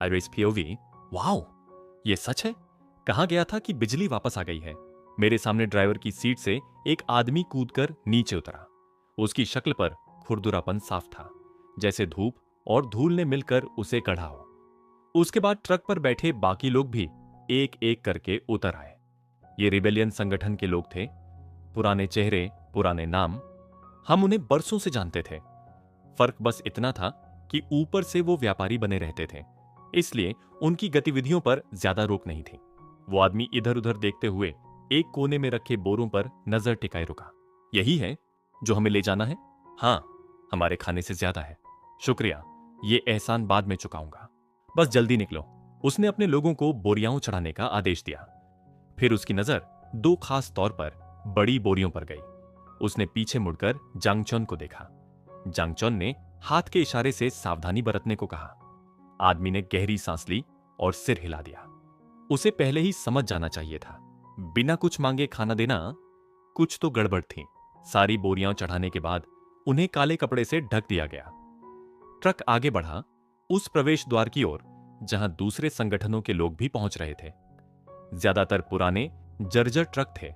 Iris POV. Wow, ये सच है। कहा गया था कि बिजली वापस आ गई है। मेरे सामने ड्राइवर की सीट से एक आदमी कूदकर नीचे उतरा। उसकी शक्ल पर खुरदुरापन साफ था, जैसे धूप और धूल ने मिलकर उसे कढ़ा हो। उसके बाद ट्रक पर बैठे बाकी लोग भी एक एक करके उतर आए। ये रिबेलियन संगठन के लोग थे। पुराने चेहरे, पुराने नाम। हम उन्हें बरसों से जानते थे। फर्क बस इतना था कि ऊपर से वो व्यापारी बने रहते थे, इसलिए उनकी गतिविधियों पर ज्यादा रोक नहीं थी। वो आदमी इधर उधर देखते हुए एक कोने में रखे बोरों पर नजर टिकाए रुका। यही है जो हमें ले जाना है? हाँ, हमारे खाने से ज्यादा है। शुक्रिया, ये एहसान बाद में चुकाऊंगा। बस जल्दी निकलो। उसने अपने लोगों को बोरियां चढ़ाने का आदेश दिया। फिर उसकी नजर दो खास तौर पर बड़ी बोरियों पर गई। उसने पीछे मुड़कर जांगचोन को देखा। जांगचोन ने हाथ के इशारे से सावधानी बरतने को कहा। आदमी ने गहरी सांस ली और सिर हिला दिया। उसे पहले ही समझ जाना चाहिए था। बिना कुछ मांगे खाना देना, कुछ तो गड़बड़ थी। सारी बोरियां चढ़ाने के बाद उन्हें काले कपड़े से ढक दिया गया। ट्रक आगे बढ़ा, उस प्रवेश द्वार की ओर जहां दूसरे संगठनों के लोग भी पहुंच रहे थे। ज्यादातर पुराने जर्जर ट्रक थे,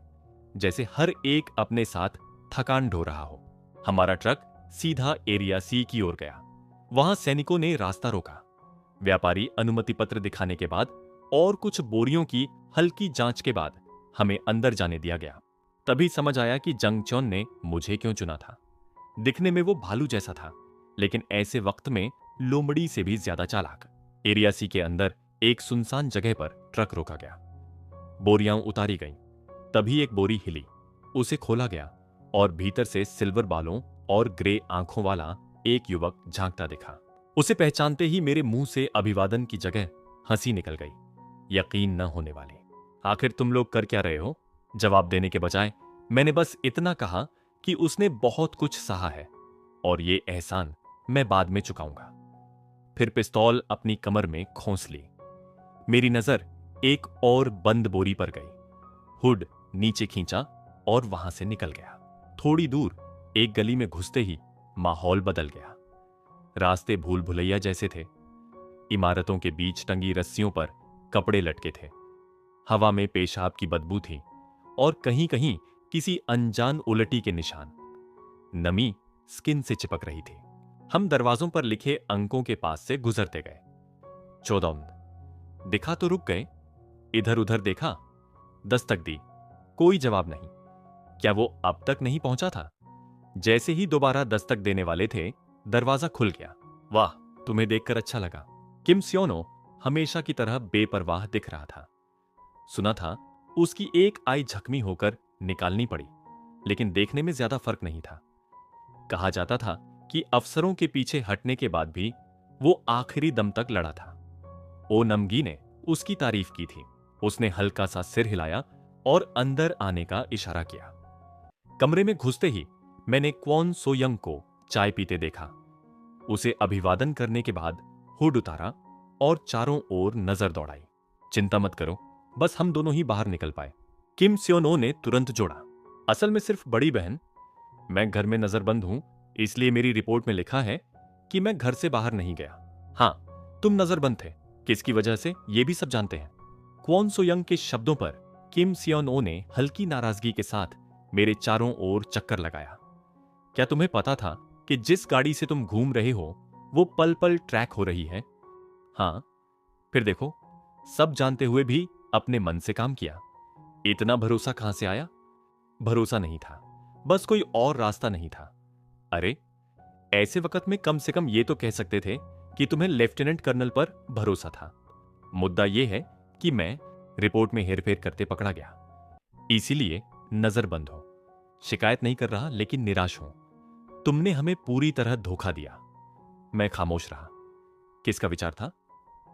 जैसे हर एक अपने साथ थकान ढो रहा हो। हमारा ट्रक सीधा एरिया सी की ओर गया। वहां सैनिकों ने रास्ता रोका। व्यापारी अनुमति पत्र दिखाने के बाद और कुछ बोरियों की हल्की जांच के बाद हमें अंदर जाने दिया गया। तभी समझ आया कि जंगचौन ने मुझे क्यों चुना था। दिखने में वो भालू जैसा था, लेकिन ऐसे वक्त में लोमड़ी से भी ज्यादा चालाक। एरिया सी के अंदर एक सुनसान जगह पर ट्रक रोका गया। बोरियां उतारी गईं। तभी एक बोरी हिली। उसे खोला गया और भीतर से सिल्वर बालों और ग्रे आंखों वाला एक युवक झांकता दिखा। उसे पहचानते ही मेरे मुंह से अभिवादन की जगह हंसी निकल गई। यकीन न होने वाली। आखिर तुम लोग कर क्या रहे हो? जवाब देने के बजाय मैंने बस इतना कहा कि उसने बहुत कुछ सहा है और ये एहसान मैं बाद में चुकाऊंगा। फिर पिस्तौल अपनी कमर में खोंस ली। मेरी नजर एक और बंद बोरी पर गई। हुड नीचे खींचा और वहां से निकल गया। थोड़ी दूर एक गली में घुसते ही माहौल बदल गया। रास्ते भूल भुलैया जैसे थे। इमारतों के बीच टंगी रस्सियों पर कपड़े लटके थे। हवा में पेशाब की बदबू थी और कहीं कहीं किसी अनजान उलटी के निशान। नमी स्किन से चिपक रही थी। हम दरवाजों पर लिखे अंकों के पास से गुजरते गए। 14 दिखा तो रुक गए। इधर उधर देखा, दस्तक दी, कोई जवाब नहीं। क्या वो अब तक नहीं पहुंचा था? जैसे ही दोबारा दस्तक देने वाले थे, दरवाजा खुल गया। वाह, तुम्हें देखकर अच्छा लगा। किम स्योनो हमेशा की तरह बेपरवाह दिख रहा था। सुना था उसकी एक आई जख्मी होकर निकालनी पड़ी, लेकिन देखने में ज्यादा फर्क नहीं था। कहा जाता था कि अफसरों के पीछे हटने के बाद भी वो आखिरी दम तक लड़ा था। ओ नमगी ने उसकी तारीफ की थी। उसने हल्का सा सिर हिलाया और अंदर आने का इशारा किया। कमरे में घुसते ही मैंने क्वॉन सोयंग को चाय पीते देखा। उसे अभिवादन करने के बाद हुड उतारा और चारों ओर नजर दौड़ाई। चिंता मत करो, बस हम दोनों ही बाहर निकल पाए। किम स्योनो ने तुरंत जोड़ा, असल में सिर्फ बड़ी बहन। मैं घर में नजरबंद हूं, इसलिए मेरी रिपोर्ट में लिखा है कि मैं घर से बाहर नहीं गया। हाँ, तुम नजरबंद थे, किसकी वजह से ये भी सब जानते हैं। क्वॉन सोयंग के शब्दों पर किम स्योनो ने हल्की नाराजगी के साथ मेरे चारों ओर चक्कर लगाया। क्या तुम्हें पता था कि जिस गाड़ी से तुम घूम रहे हो वो पल पल ट्रैक हो रही है? हाँ, फिर देखो, सब जानते हुए भी अपने मन से काम किया। इतना भरोसा कहां से आया? भरोसा नहीं था, बस कोई और रास्ता नहीं था। अरे, ऐसे वक्त में कम से कम ये तो कह सकते थे कि तुम्हें लेफ्टिनेंट कर्नल पर भरोसा था। मुद्दा यह है कि मैं रिपोर्ट में हेरफेर करते पकड़ा गया, इसीलिए नजरबंद हो। शिकायत नहीं कर रहा, लेकिन निराश हूं। तुमने हमें पूरी तरह धोखा दिया। मैं खामोश रहा। किसका विचार था?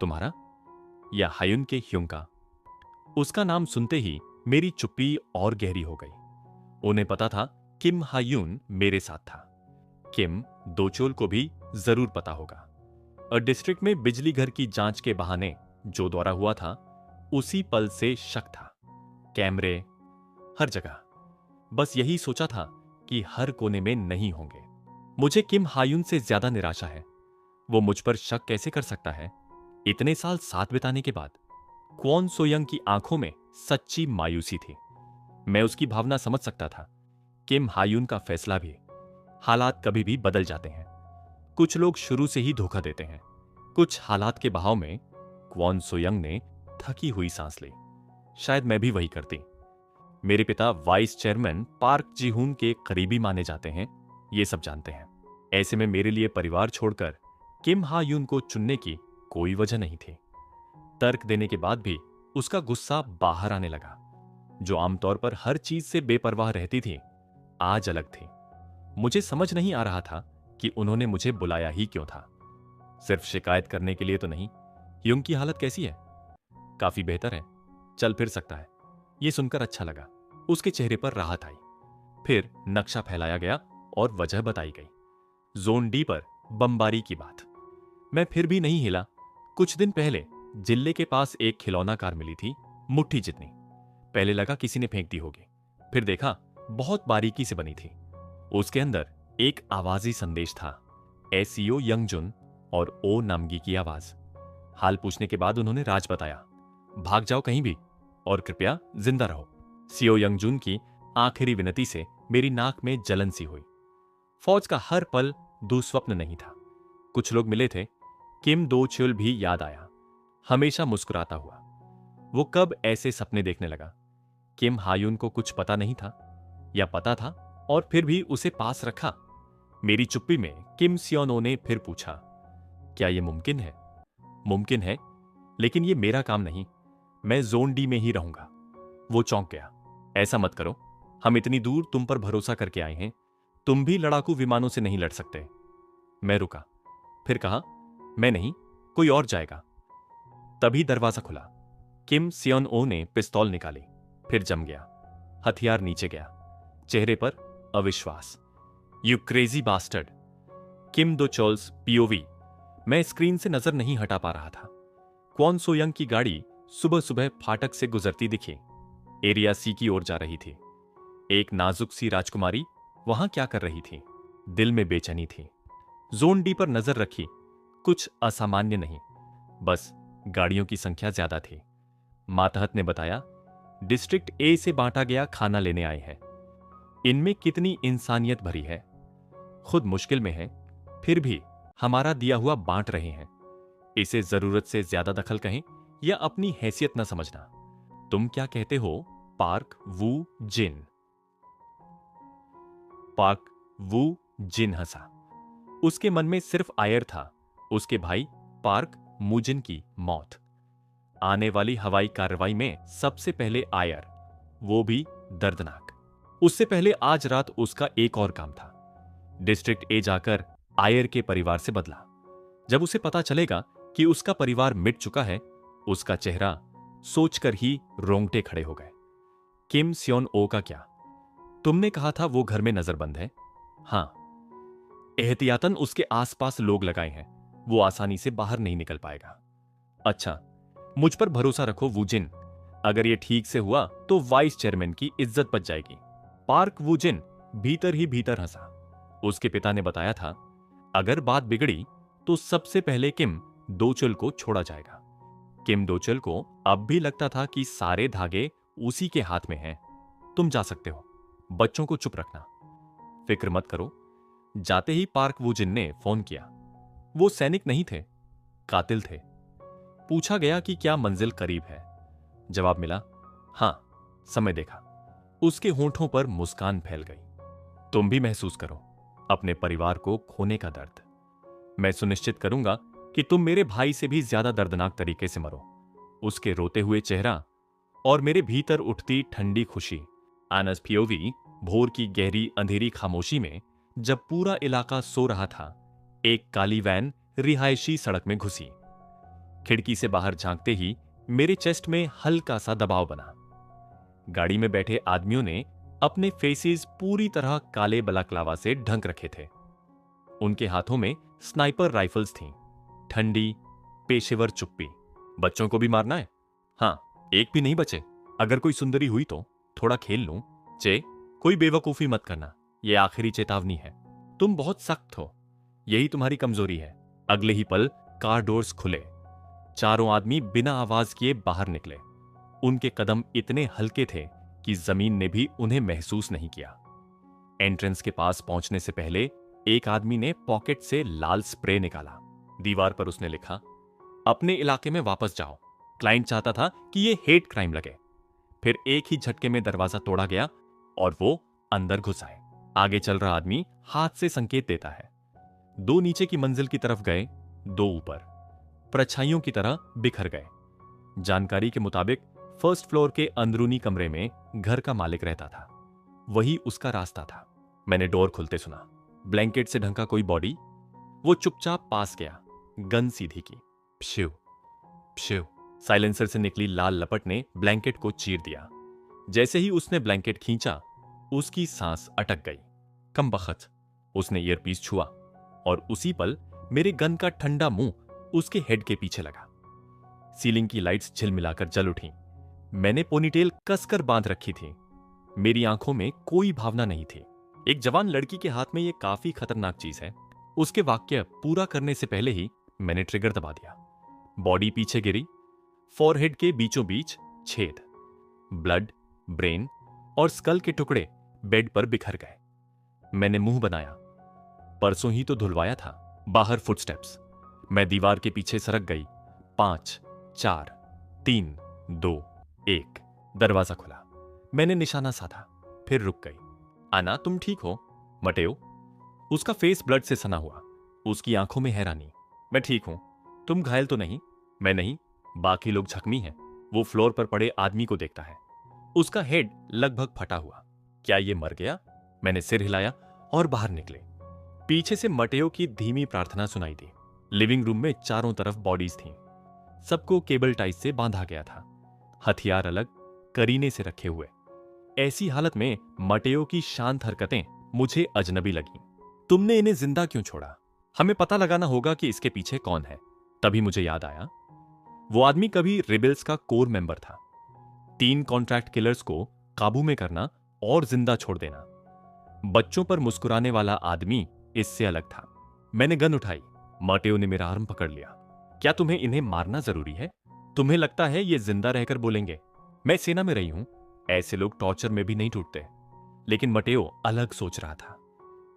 तुम्हारा या हायुन के ह्युंग का? उसका नाम सुनते ही मेरी चुप्पी और गहरी हो गई। उन्हें पता था किम हायुन मेरे साथ था। किम दोचोल को भी जरूर पता होगा। और डिस्ट्रिक्ट में बिजली घर की जांच के बहाने जो दौरा हुआ था, उसी पल से शक था। कैमरे हर जगह। बस यही सोचा था कि हर कोने में नहीं होंगे। मुझे किम हायुन से ज्यादा निराशा है। वो मुझ पर शक कैसे कर सकता है? इतने साल साथ बिताने के बाद क्वॉन सोयंग की आंखों में सच्ची मायूसी थी। मैं उसकी भावना समझ सकता था। किम हायून का फैसला भी, हालात कभी भी बदल जाते हैं। कुछ लोग शुरू से ही धोखा देते हैं। कुछ हालात के बहाव में क्वॉन सोयंग ने थकी हुई सांस ली। शायद मैं भी वही करती। मेरे पिता वाइस चेयरमैन पार्क जीहून के करीबी माने जाते हैं, ये सब जानते हैं। ऐसे में मेरे लिए परिवार छोड़कर किम हायून को चुनने की कोई वजह नहीं थी। तर्क देने के बाद भी उसका गुस्सा बाहर आने लगा। जो आमतौर पर हर चीज से बेपरवाह रहती थी, आज अलग थी। मुझे समझ नहीं आ रहा था कि उन्होंने मुझे बुलाया ही क्यों था। सिर्फ शिकायत करने के लिए तो नहीं। युंग की हालत कैसी है? काफी बेहतर है, चल फिर सकता है। यह सुनकर अच्छा लगा। उसके चेहरे पर राहत आई। फिर नक्शा फैलाया गया और वजह बताई गई। जोन डी पर बमबारी की बात। मैं फिर भी नहीं हिला। कुछ दिन पहले जिले के पास एक खिलौना कार मिली थी, मुट्ठी जितनी। पहले लगा किसी ने फेंक दी होगी, फिर देखा बहुत बारीकी से बनी थी। उसके अंदर एक आवाजी संदेश था, एसीओ यंगजुन और ओ नामगी की आवाज। हाल पूछने के बाद उन्होंने राज बताया, भाग जाओ कहीं भी और कृपया जिंदा रहो। सीओ यंगजुन की आखिरी विनती से मेरी नाक में जलन सी हुई। फौज का हर पल दुस्वप्न नहीं था। कुछ लोग मिले थे। किम दो चुल भी याद आया, हमेशा मुस्कुराता हुआ। वो कब ऐसे सपने देखने लगा? किम हायून को कुछ पता नहीं था, या पता था और फिर भी उसे पास रखा? मेरी चुप्पी में किम सियोनो ने फिर पूछा, क्या यह मुमकिन है? मुमकिन है, लेकिन यह मेरा काम नहीं। मैं जोन डी में ही रहूंगा। वो चौंक गया। ऐसा मत करो, हम इतनी दूर तुम पर भरोसा करके आए हैं। तुम भी लड़ाकू विमानों से नहीं लड़ सकते। मैं रुका, फिर कहा, मैं नहीं, कोई और जाएगा। तभी दरवाजा खुला। किम सियोन ओ ने पिस्तौल निकाली, फिर जम गया। हथियार नीचे गया, चेहरे पर अविश्वास। You crazy bastard. किम दो चोल्स पीओवी। मैं स्क्रीन से नजर नहीं हटा पा रहा था। क्वॉन सोयंग की गाड़ी सुबह सुबह फाटक से गुजरती दिखी। एरिया सी की ओर जा रही थी। एक नाजुक सी राजकुमारी वहां क्या कर रही थी? दिल में बेचैनी थी। जोन डी पर नजर रखी। कुछ असामान्य नहीं, बस गाड़ियों की संख्या ज्यादा थी। मातहत ने बताया, डिस्ट्रिक्ट ए से बांटा गया खाना लेने आए हैं। इनमें कितनी इंसानियत भरी है। खुद मुश्किल में है, फिर भी हमारा दिया हुआ बांट रहे हैं। इसे जरूरत से ज्यादा दखल कहें या अपनी हैसियत न समझना। तुम क्या कहते हो, पार्क वू जिन? पार्क वू जिन हंसा। उसके मन में सिर्फ आयर था, उसके भाई पार्क मूजिन की मौत। आने वाली हवाई कार्रवाई में सबसे पहले आयर, वो भी दर्दनाक। उससे पहले आज रात उसका एक और काम था, डिस्ट्रिक्ट ए जाकर आयर के परिवार से बदला। जब उसे पता चलेगा कि उसका परिवार मिट चुका है, उसका चेहरा सोचकर ही रोंगटे खड़े हो गए। किम सियोन ओ का क्या? तुमने कहा था वो घर में नजरबंद है। हां, एहतियातन उसके आसपास लोग लगाए हैं, वो आसानी से बाहर नहीं निकल पाएगा। अच्छा, मुझ पर भरोसा रखो वूजिन। अगर ये ठीक से हुआ तो वाइस चेयरमैन की इज्जत बच जाएगी। पार्क वूजिन भीतर ही भीतर हंसा। उसके पिता ने बताया था, अगर बात बिगड़ी तो सबसे पहले किम दोचुल को छोड़ा जाएगा। किम दोचुल को अब भी लगता था कि सारे धागे उसी के हाथ में हैं। तुम जा सकते हो, बच्चों को चुप रखना। फिक्र मत करो। जाते ही पार्क वूजिन ने फोन किया। वो सैनिक नहीं थे, कातिल थे। पूछा गया कि क्या मंजिल करीब है। जवाब मिला, हां। समय देखा। उसके होंठों पर मुस्कान फैल गई। तुम भी महसूस करो अपने परिवार को खोने का दर्द। मैं सुनिश्चित करूंगा कि तुम मेरे भाई से भी ज्यादा दर्दनाक तरीके से मरो। उसके रोते हुए चेहरा और मेरे भीतर उठती ठंडी खुशी। आनस पीओवी भोर की गहरी अंधेरी खामोशी में, जब पूरा इलाका सो रहा था, एक काली वैन रिहायशी सड़क में घुसी। खिड़की से बाहर झांकते ही मेरे चेस्ट में हल्का सा दबाव बना। गाड़ी में बैठे आदमियों ने अपने फेसेस पूरी तरह काले बलाक्लावा से ढक रखे थे। उनके हाथों में स्नाइपर राइफल्स थीं। ठंडी, पेशेवर चुप्पी। बच्चों को भी मारना है? हां, एक भी नहीं बचे। अगर कोई सुंदरी हुई तो थोड़ा खेल लूं। चे, कोई बेवकूफी मत करना, यह आखिरी चेतावनी है। तुम बहुत सख्त हो, यही तुम्हारी कमजोरी है। अगले ही पल कार डोर्स खुले। चारों आदमी बिना आवाज किए बाहर निकले। उनके कदम इतने हल्के थे कि जमीन ने भी उन्हें महसूस नहीं किया। एंट्रेंस के पास पहुंचने से पहले एक आदमी ने पॉकेट से लाल स्प्रे निकाला। दीवार पर उसने लिखा, अपने इलाके में वापस जाओ। क्लाइंट चाहता था कि यह हेट क्राइम लगे। फिर एक ही झटके में दरवाजा तोड़ा गया और वो अंदर घुस आए। आगे चल रहा आदमी हाथ से संकेत देता है। 2 नीचे की मंजिल की तरफ गए, 2 ऊपर, परछाइयों की तरह बिखर गए। जानकारी के मुताबिक फर्स्ट फ्लोर के अंदरूनी कमरे में घर का मालिक रहता था। वही उसका रास्ता था। मैंने डोर खुलते सुना। ब्लैंकेट से ढंका कोई बॉडी। वो चुपचाप पास गया, गन सीधी की। प्श्यू प्श्यू। साइलेंसर से निकली लाल लपट ने ब्लैंकेट को चीर दिया। जैसे ही उसने ब्लैंकेट खींचा, उसकी सांस अटक गई। कमबख्त। उसने ईयरपीस छुआ और उसी पल मेरे गन का ठंडा मुंह उसके हेड के पीछे लगा। सीलिंग की लाइट्स झिलमिलाकर जल उठी। मैंने पोनीटेल कसकर बांध रखी थी। मेरी आंखों में कोई भावना नहीं थी। एक जवान लड़की के हाथ में यह काफी खतरनाक चीज है। उसके वाक्य पूरा करने से पहले ही मैंने ट्रिगर दबा दिया। बॉडी पीछे गिरी। फॉरहेड के बीचों बीच छेद। ब्लड, ब्रेन और स्कल के टुकड़े बेड पर बिखर गए। मैंने मुंह बनाया। परसों ही तो धुलवाया था। बाहर फुटस्टेप्स। मैं दीवार के पीछे सरक गई। 5, 4, 3, 2, 1। दरवाजा खुला। मैंने निशाना साधा, फिर रुक गई। आना, तुम ठीक हो? मटेओ। उसका फेस ब्लड से सना हुआ। उसकी आंखों में हैरानी। मैं ठीक हूं। तुम घायल तो नहीं? मैं नहीं। बाकी लोग जख्मी हैं। वो फ्लोर पर पड़े आदमी को देखता है। उसका हेड लगभग फटा हुआ। क्या ये मर गया? मैंने सिर हिलाया और बाहर निकले। पीछे से मटेओ की धीमी प्रार्थना सुनाई दी। लिविंग रूम में चारों तरफ बॉडीज थीं। सबको केबल टाइज से बांधा गया था, हथियार अलग, करीने से रखे हुए। ऐसी हालत में मटेओ की शांत हरकतें मुझे अजनबी लगीं। तुमने इन्हें जिंदा क्यों छोड़ा? हमें पता लगाना होगा कि इसके पीछे कौन है। तभी मुझे याद आया, वो आदमी कभी रिबेल्स का कोर मेंबर था। 3 कॉन्ट्रैक्ट किलर्स को काबू में करना और जिंदा छोड़ देना। बच्चों पर मुस्कुराने वाला आदमी इससे अलग था। मैंने गन उठाई। मटेओ ने मेरा आर्म पकड़ लिया। क्या तुम्हें इन्हें मारना जरूरी है? तुम्हें लगता है ये जिंदा रहकर बोलेंगे? मैं सेना में रही हूं। ऐसे लोग टॉर्चर में भी नहीं टूटते। लेकिन मटेओ अलग सोच रहा था।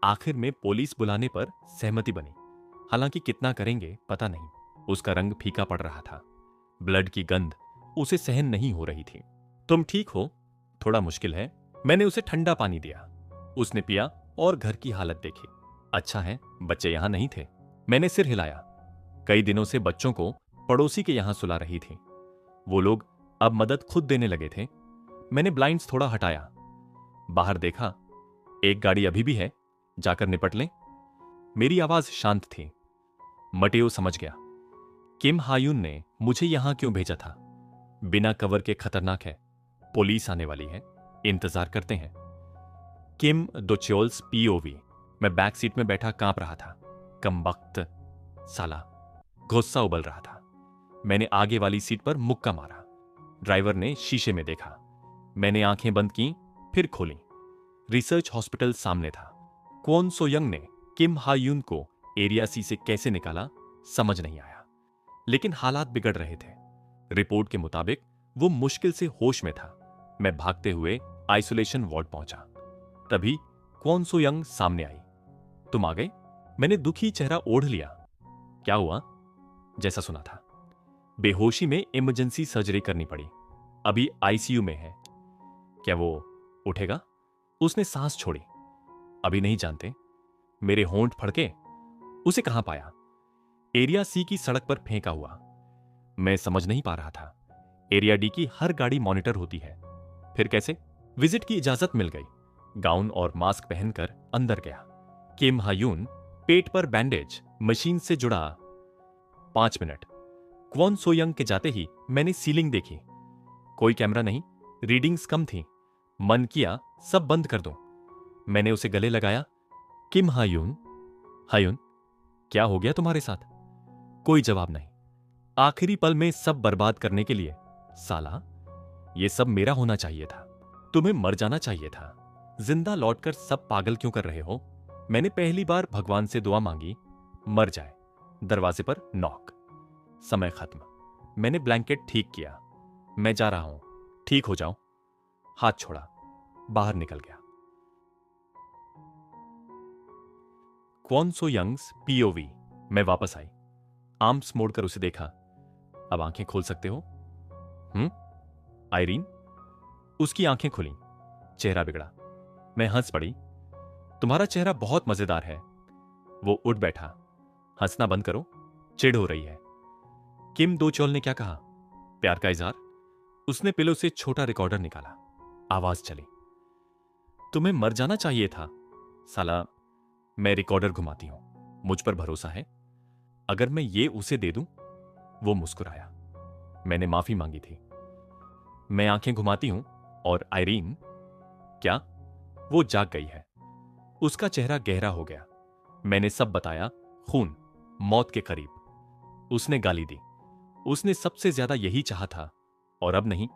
आखिर में पुलिस बुलाने पर सहमति बनी। हालांकि कितना करेंगे पता नहीं। उसका रंग फीका पड़ रहा था। ब्लड की गंध उसे सहन नहीं हो रही थी। तुम ठीक हो? थोड़ा मुश्किल है। मैंने उसे ठंडा पानी दिया। उसने पिया और घर की हालत देखी। अच्छा है, बच्चे यहां नहीं थे। मैंने सिर हिलाया। कई दिनों से बच्चों को पड़ोसी के यहां सुला रही थी। वो लोग अब मदद खुद देने लगे थे। मैंने ब्लाइंड्स थोड़ा हटाया। बाहर देखा। एक गाड़ी अभी भी है, जाकर निपट लें। मेरी आवाज शांत थी। मटेओ समझ गया। किम हायुन ने मुझे यहां क्यों भेजा था। बिना कवर के खतरनाक है। पुलिस आने वाली है। इंतजार करते हैं। किम दोच्योल्स पीओवी। मैं बैक सीट में बैठा कांप रहा था। कमबख्त साला। गुस्सा उबल रहा था। मैंने आगे वाली सीट पर मुक्का मारा। ड्राइवर ने शीशे में देखा। मैंने आंखें बंद की, फिर खोली। रिसर्च हॉस्पिटल सामने था। क्वोन सो यंग ने किम हायुन को एरिया सी से कैसे निकाला समझ नहीं आया। लेकिन हालात बिगड़ रहे थे। रिपोर्ट के मुताबिक वो मुश्किल से होश में था। मैं भागते हुए आइसोलेशन वार्ड पहुंचा। तभी क्वोन सो यंग सामने आई। तुम आ गए? मैंने दुखी चेहरा ओढ़ लिया। क्या हुआ? जैसा सुना था। बेहोशी में इमरजेंसी सर्जरी करनी पड़ी। अभी आईसीयू में है। क्या वो उठेगा? उसने सांस छोड़ी। अभी नहीं जानते। मेरे होंठ फड़के। उसे कहां पाया? एरिया सी की सड़क पर फेंका हुआ। मैं समझ नहीं पा रहा था। एरिया डी की हर गाड़ी मॉनिटर होती है। फिर कैसे? विजिट की इजाजत मिल गई। गाउन और मास्क पहनकर अंदर गया। किम हायुन, पेट पर बैंडेज, मशीन से जुड़ा। 5 मिनट। क्वोन सो यंग के जाते ही मैंने सीलिंग देखी। कोई कैमरा नहीं। रीडिंग्स कम थी। मन किया सब बंद कर दूं। मैंने उसे गले लगाया। किम हायुन। हायुन, क्या हो गया तुम्हारे साथ? कोई जवाब नहीं। आखिरी पल में सब बर्बाद करने के लिए। साला, ये सब मेरा होना चाहिए था। तुम्हें मर जाना चाहिए था। जिंदा लौटकर सब पागल क्यों कर रहे हो? मैंने पहली बार भगवान से दुआ मांगी, मर जाए। दरवाजे पर नॉक। समय खत्म। मैंने ब्लैंकेट ठीक किया। मैं जा रहा हूं, ठीक हो जाओ। हाथ छोड़ा, बाहर निकल गया। क्वॉन सो यंग्स पीओवी। मैं वापस आई, आर्म्स मोड़कर उसे देखा। अब आंखें खोल सकते हो? आयरीन? उसकी आंखें खुली, चेहरा बिगड़ा। मैं हंस पड़ी। तुम्हारा चेहरा बहुत मजेदार है। वो उठ बैठा। हंसना बंद करो, चिढ़ हो रही है। किम दो चोल ने क्या कहा? प्यार का इजहार? उसने पिलो से छोटा रिकॉर्डर निकाला। आवाज चली। तुम्हें मर जाना चाहिए था साला। मैं रिकॉर्डर घुमाती हूं, मुझ पर भरोसा है? अगर मैं ये उसे दे दूं? वो मुस्कुराया। मैंने माफी मांगी थी। मैं आंखें घुमाती हूं और आयरीन? क्या? वो जाग गई है। उसका चेहरा गहरा हो गया। मैंने सब बताया। खून, मौत के करीब। उसने गाली दी। उसने सबसे ज्यादा यही चाहा था, और अब नहीं,